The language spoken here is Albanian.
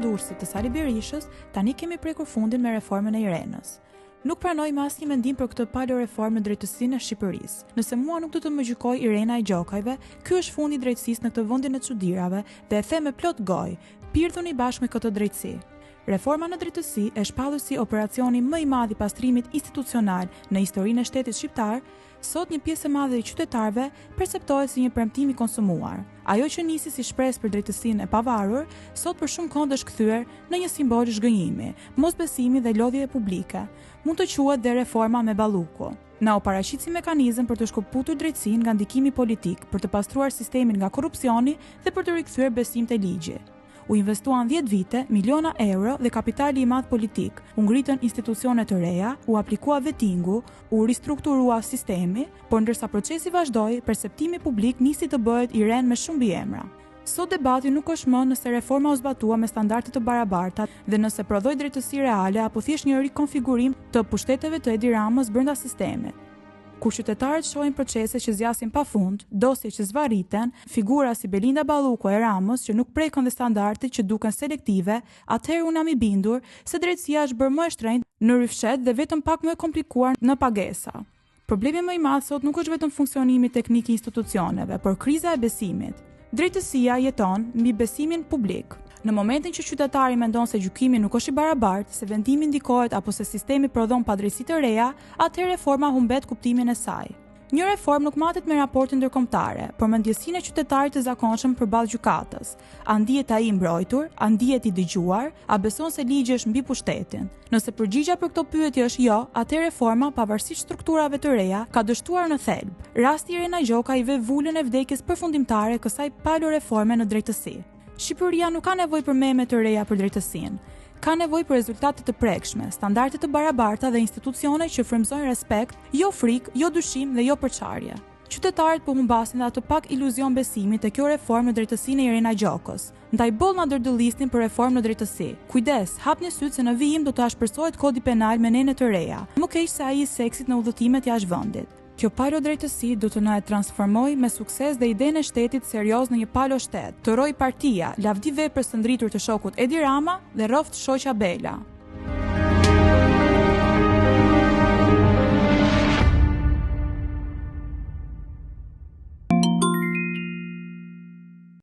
Durrësit të Sali Berishës, tani kemi prekur fundin me reformën e Irenës. Nuk pranoj me asnjë mendim për këtë palo reformë në drejtësinë e Shqipërisë. Nëse mua nuk do të më gjykoj Irena e Gjokajve, ky është fundi i drejtësisë në këtë vendin e çuditërave dhe e them me plot gojë, pirdhuni bashkë me këtë drejtësi. Reforma në drejtësi e shpallur si operacioni më i madh i pastrimit institucional në historinë e shtetit shqiptar, sot një pjesë e madhe e qytetarëve perceptohet si një premtim i konsumuar. Ajo që nisi si shpresë për drejtësinë e pavarur, sot për shumë kohë është kthyer në një simbol zhgënjimi, mosbesimi dhe lodhje publike. Mund të quhet dhe reforma me balluku. Na u paraqit si mekanizëm për të shkëputur drejtësinë nga ndikimi politik, për të pastruar sistemin nga korrupsioni dhe për të rikthyer besim te ligji. U investuan 10 vite, miliona euro dhe kapitali i madh politik, u ngritën institucione të reja, u aplikua vettingu, u ristrukturua sistemi, por ndërsa procesi vazhdoi, perceptimi publik nisi të bëhet i rend me shumë mbiemra. Sot debati nuk është më nëse reforma u zbatua me standarde të barabarta dhe nëse prodhoi drejtësi reale apo thjesht një rikonfigurim të pushteteve të Edi Ramës brenda sistemit. Kur qytetarët shohin procese që zgjasin pafund, dosje që zvarriten, figura si Belinda Balluku e Ramos që nuk prekën dhe standardet që duken selektive, atëherë unë jam i bindur se drejtësia është bërë më e shtrenjtë në ryfshet dhe vetëm pak më e komplikuar në pagesa. Problemi më i madh sot nuk është vetëm funksionimi teknik i institucioneve, por kriza e besimit. Drejtësia jeton mbi besimin publik. Në momentin që qytetari mendon se gjykimi nuk është i barabartë, se vendimi ndikohet apo se sistemi prodhon padrejtësi të reja, atëherë reforma humbet kuptimin e saj. Një reformë nuk matet me raporte ndërkombëtare, por me ndjesinë e qytetarit të zakonshëm përballë gjykatës. A ndihet ai i mbrojtur, a ndihet i dëgjuar, a beson se ligji është mbi pushtetin? Nëse përgjigjja për këto pyetje është jo, atëherë reforma, pavarësisht strukturave të reja, ka dështuar në thelb. Rasti Irena Gjokaj ve vulën e vdekjes përfundimtare kësaj palo reforme në drejtësi. Shqipëria nuk ka nevojë për meme të reja për drejtësinë. Ka nevojë për rezultate të prekshme, standarde të barabarta dhe institucione që frymëzojnë respekt, jo frikë, jo dyshim dhe jo përçarje. Qytetarët po humbasin dhe atë pak iluzion besimi te kjo reformë në drejtësinë e Irena Gjokës. Ndaj boll na dërdëllisnin për reformë në drejtësi. Kujdes, hapni syt se në vijim do të ashpërsohet kodi penal me nene të reja. Më keq se ai i seksit në udhëtimet jashtë vendit. Kjo palo drejtësi do të na e transformoj me sukses dhe idenë e shtetit serioz në një palo shtet. Të roj partia, lavdi veprës së ndritur të shokut Edi Rama dhe rroft shoqja Bela.